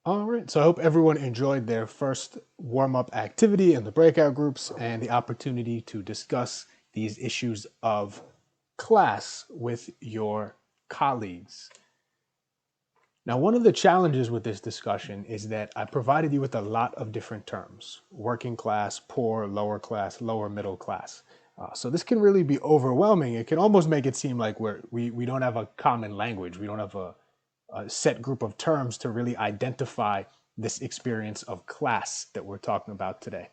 All right, so I hope everyone enjoyed their first warm-up activity in the breakout groups and the opportunity to discuss these issues of class with your colleagues. Now, one of the challenges with this discussion is that I provided you with a lot of different terms: working class, poor, lower middle class. So this can really be overwhelming. It can almost make it seem like we don't have a common language. We don't have a set group of terms to really identify this experience of class that we're talking about today.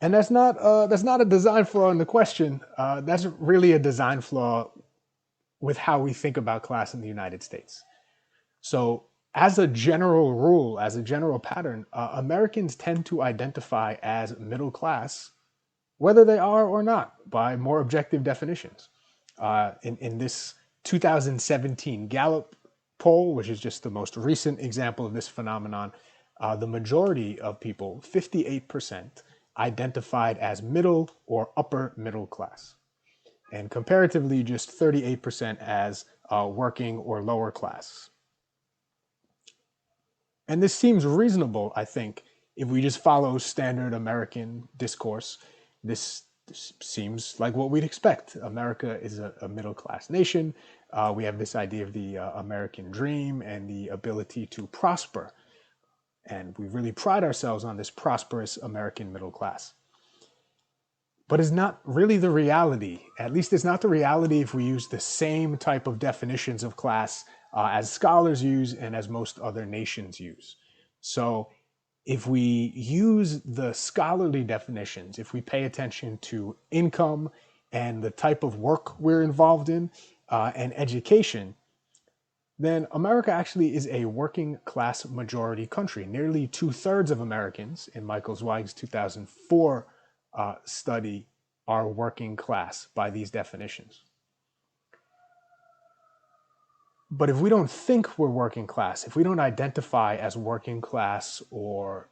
And that's not a design flaw in the question. That's really a design flaw with how we think about class in the United States. So, as a general rule, as a general pattern, Americans tend to identify as middle class, whether they are or not, by more objective definitions. In this 2017 Gallup poll, which is just the most recent example of this phenomenon, the majority of people, 58%, identified as middle or upper middle class, and comparatively, just 38% as working or lower class. And this seems reasonable, I think, if we just follow standard American discourse. This seems like what we'd expect. America is a middle class nation. We have this idea of the American dream and the ability to prosper. And we really pride ourselves on this prosperous American middle class. But it's not really the reality. At least it's not the reality if we use the same type of definitions of class as scholars use and as most other nations use. So if we use the scholarly definitions, if we pay attention to income and the type of work we're involved in and education, then America actually is a working class majority country. Nearly 2/3 of Americans in Michael Zweig's 2004 study are working class by these definitions. But if we don't think we're working class, if we don't identify as working class or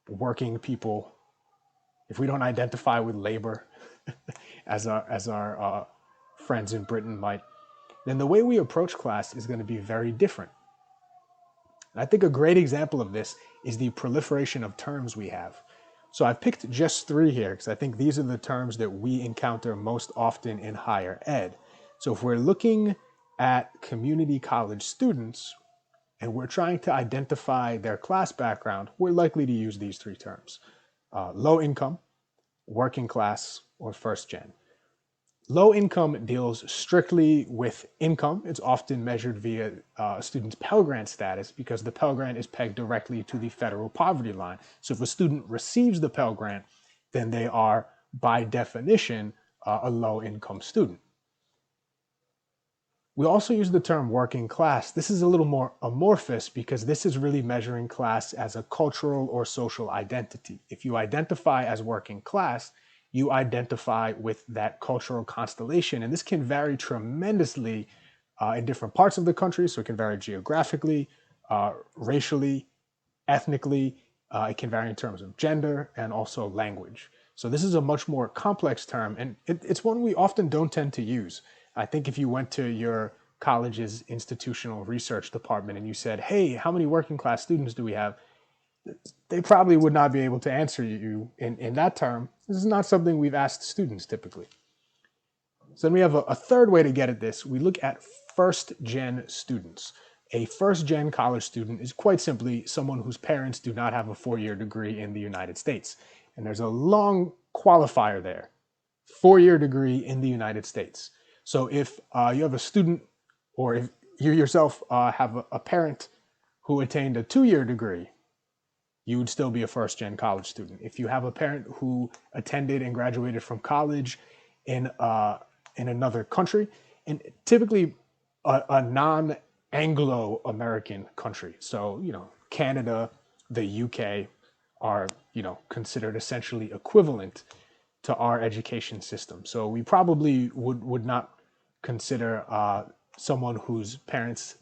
working people, if we don't identify with labor as our friends in Britain might, then the way we approach class is going to be very different. And I think a great example of this is the proliferation of terms we have. So I've picked just three here because I think these are the terms that we encounter most often in higher ed. So if we're looking at community college students and we're trying to identify their class background, we're likely to use these three terms: low income, working class, or first gen. Low income deals strictly with income. It's often measured via a student's Pell Grant status because the Pell Grant is pegged directly to the federal poverty line. So if a student receives the Pell Grant, then they are, by definition, a low income student. We also use the term working class. This is a little more amorphous because this is really measuring class as a cultural or social identity. If you identify as working class, you identify with that cultural constellation. And this can vary tremendously in different parts of the country. So it can vary geographically, racially, ethnically. It can vary in terms of gender and also language. So this is a much more complex term, and it's one we often don't tend to use. I think if you went to your college's institutional research department and you said, hey, how many working class students do we have? They probably would not be able to answer you in that term. This is not something we've asked students typically. So then we have a third way to get at this. We look at first gen students. A first gen college student is quite simply someone whose parents do not have a 4-year degree in the United States. And there's a long qualifier there: 4-year degree in the United States. So if you have a student, or if you yourself have a parent who attained a 2-year degree, you would still be a first gen college student. If you have a parent who attended and graduated from college in another country, and typically a non-Anglo-American country, so Canada, the UK are considered essentially equivalent to our education system. So we probably would not consider someone whose parents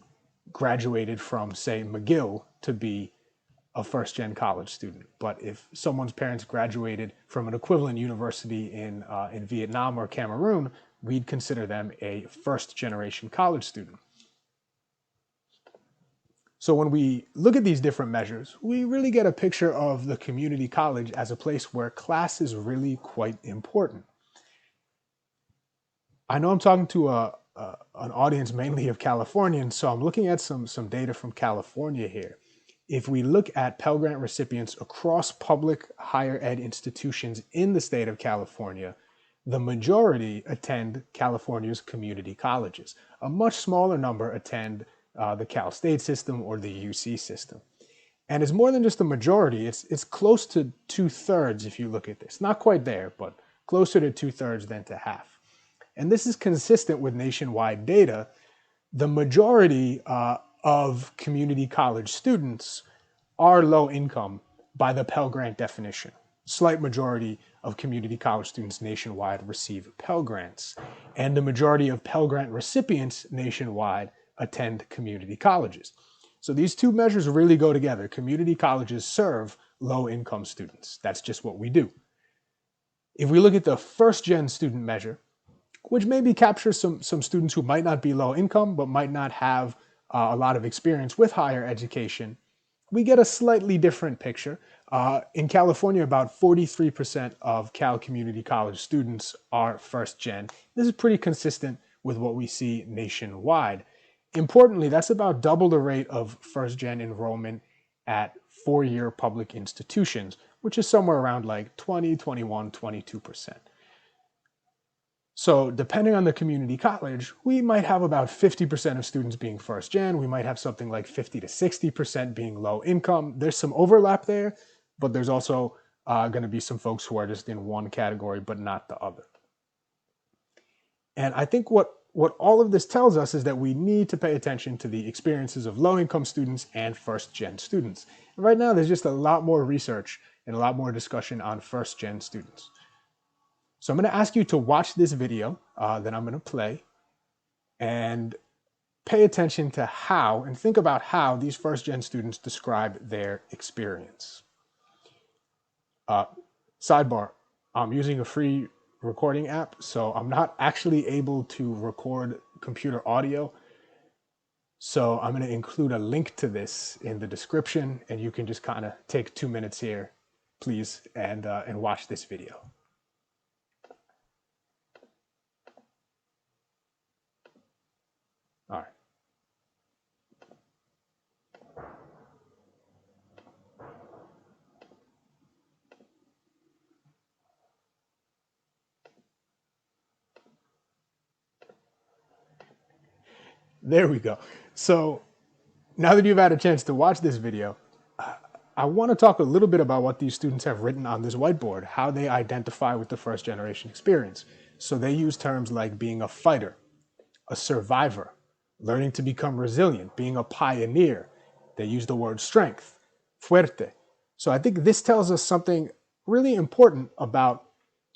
graduated from, say, McGill to be a first gen college student. But if someone's parents graduated from an equivalent university in Vietnam or Cameroon, we'd consider them a first generation college student. So when we look at these different measures, we really get a picture of the community college as a place where class is really quite important. I know I'm talking to an audience mainly of Californians, so I'm looking at some data from California here. If we look at Pell Grant recipients across public higher ed institutions in the state of California, the majority attend California's community colleges. A much smaller number attend the Cal State system or the UC system. And it's more than just a majority, it's close to 2/3 if you look at this. Not quite there, but closer to 2/3 than to half. And this is consistent with nationwide data. The majority of community college students are low income by the Pell Grant definition. Slight majority of community college students nationwide receive Pell Grants, and the majority of Pell Grant recipients nationwide attend community colleges. So these two measures really go together. Community colleges serve low-income students. That's just what we do. If we look at the first-gen student measure, which maybe captures some students who might not be low income, but might not have a lot of experience with higher education, we get a slightly different picture. In California, about 43% of Cal Community College students are first gen. This is pretty consistent with what we see nationwide. Importantly, that's about double the rate of first gen enrollment at four-year public institutions, which is somewhere around like 20, 21, 22%. So depending on the community college, we might have about 50% of students being first gen. We might have something like 50 to 60% being low income. There's some overlap there, but there's also going to be some folks who are just in one category, but not the other. And I think what all of this tells us is that we need to pay attention to the experiences of low income students and first gen students. And right now, there's just a lot more research and a lot more discussion on first gen students. So I'm going to ask you to watch this video that I'm going to play and pay attention to how and think about how these first-gen students describe their experience. Sidebar, I'm using a free recording app, so I'm not actually able to record computer audio. So I'm going to include a link to this in the description, and you can just kind of take 2 minutes here, please, and watch this video. All right. There we go. So now that you've had a chance to watch this video, I want to talk a little bit about what these students have written on this whiteboard, how they identify with the first generation experience. So they use terms like being a fighter, a survivor, learning to become resilient, being a pioneer. They use the word strength, fuerte. So I think this tells us something really important about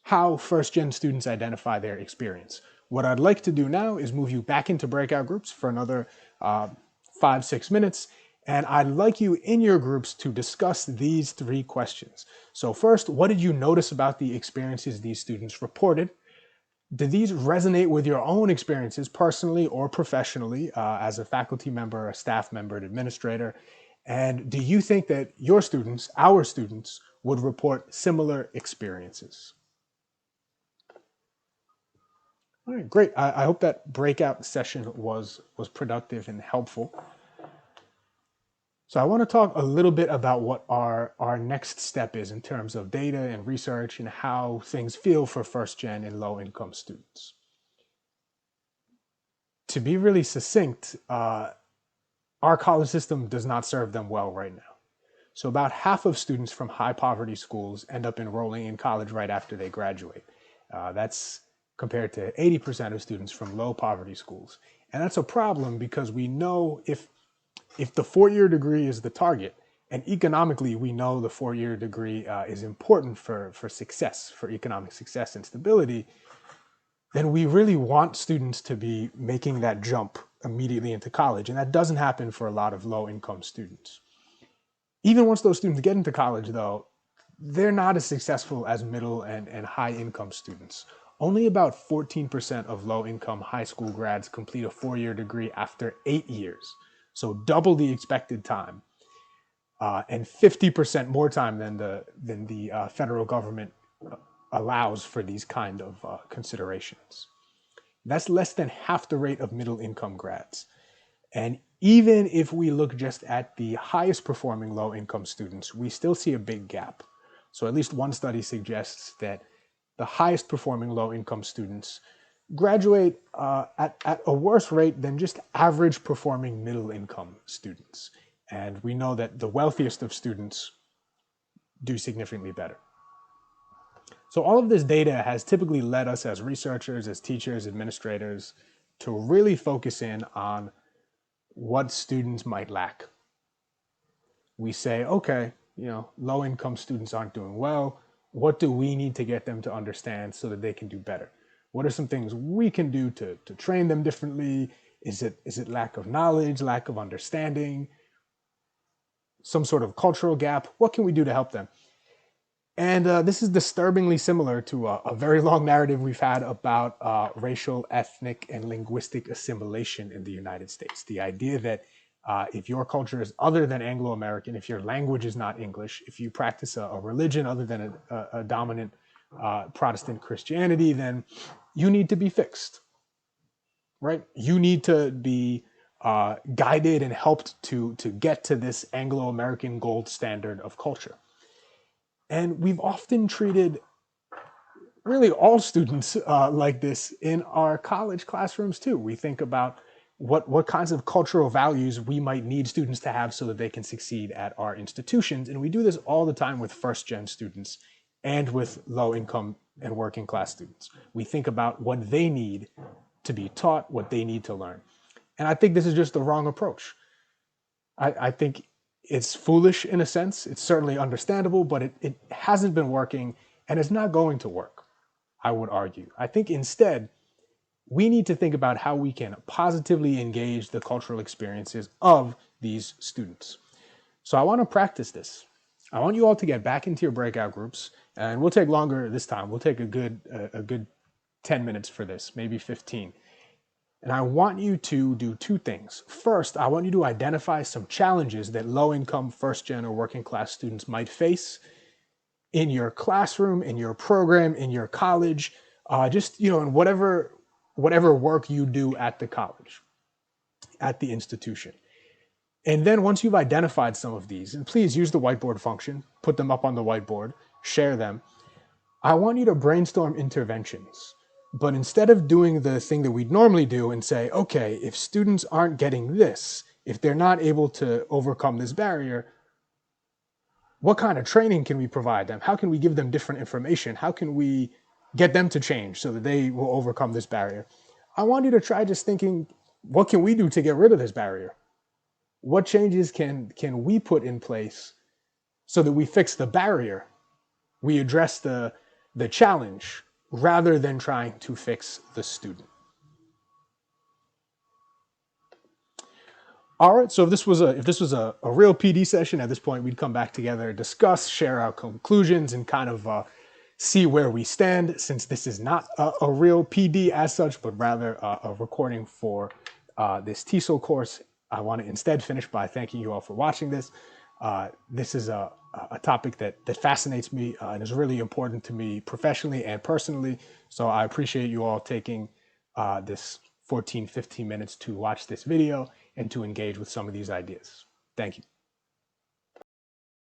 how first-gen students identify their experience. What I'd like to do now is move you back into breakout groups for another 5-6 minutes. And I'd like you in your groups to discuss these 3 questions. So first, what did you notice about the experiences these students reported? Do these resonate with your own experiences personally or professionally as a faculty member, a staff member, an administrator? And do you think that your students, our students, would report similar experiences? All right, great. I hope that breakout session was productive and helpful. So I want to talk a little bit about what our next step is in terms of data and research and how things feel for first gen and low income students. To be really succinct, our college system does not serve them well right now. So about half of students from high poverty schools end up enrolling in college right after they graduate. That's compared to 80% of students from low poverty schools. And that's a problem because we know if the 4-year degree is the target, and economically we know the 4-year degree is important for success, for economic success and stability, then we really want students to be making that jump immediately into college. And that doesn't happen for a lot of low-income students. Even once those students get into college, though, they're not as successful as middle and high-income students. Only about 14% of low-income high school grads complete a 4-year degree after 8 years. So double the expected time, and 50% more time than the federal government allows for these kind of considerations. That's less than half the rate of middle income grads. And even if we look just at the highest performing low income students, we still see a big gap. So at least one study suggests that the highest performing low income students graduate at a worse rate than just average performing middle income students. And we know that the wealthiest of students do significantly better. So all of this data has typically led us as researchers, as teachers, administrators, to really focus in on what students might lack. We say, okay, low income students aren't doing well. What do we need to get them to understand so that they can do better? What are some things we can do to train them differently? Is it lack of knowledge, lack of understanding, some sort of cultural gap? What can we do to help them? And this is disturbingly similar to a very long narrative we've had about racial, ethnic, and linguistic assimilation in the United States. The idea that if your culture is other than Anglo-American, if your language is not English, if you practice a religion other than a dominant Protestant Christianity, then you need to be fixed, right? You need to be guided and helped to get to this Anglo-American gold standard of culture. And we've often treated really all students like this in our college classrooms too. We think about what kinds of cultural values we might need students to have so that they can succeed at our institutions. And we do this all the time with first-gen students and with low-income and working class students. We think about what they need to be taught, what they need to learn. And I think this is just the wrong approach. I think it's foolish in a sense. It's certainly understandable, but it hasn't been working and it's not going to work, I would argue. I think instead, we need to think about how we can positively engage the cultural experiences of these students. So I want to practice this. I want you all to get back into your breakout groups, and we'll take longer this time. We'll take a good 10 minutes for this, maybe 15. And I want you to do two things. First, I want you to identify some challenges that low-income, first-gen, or working-class students might face in your classroom, in your program, in your college, in whatever work you do at the college, at the institution. And then once you've identified some of these, and please use the whiteboard function, put them up on the whiteboard, share them, I want you to brainstorm interventions. But instead of doing the thing that we'd normally do and say, okay, if students aren't getting this, if they're not able to overcome this barrier, what kind of training can we provide them? How can we give them different information? How can we get them to change so that they will overcome this barrier? I want you to try just thinking, what can we do to get rid of this barrier? What changes can we put in place so that we fix the barrier? We address the challenge rather than trying to fix the student. All right, so if this was a real PD session, at this point we'd come back together, discuss, share our conclusions, and kind of see where we stand, since this is not a real PD as such, but rather a recording for this TESOL course. I want to instead finish by thanking you all for watching this. This is a topic that fascinates me and is really important to me professionally and personally. So I appreciate you all taking this 14, 15 minutes to watch this video and to engage with some of these ideas. Thank you.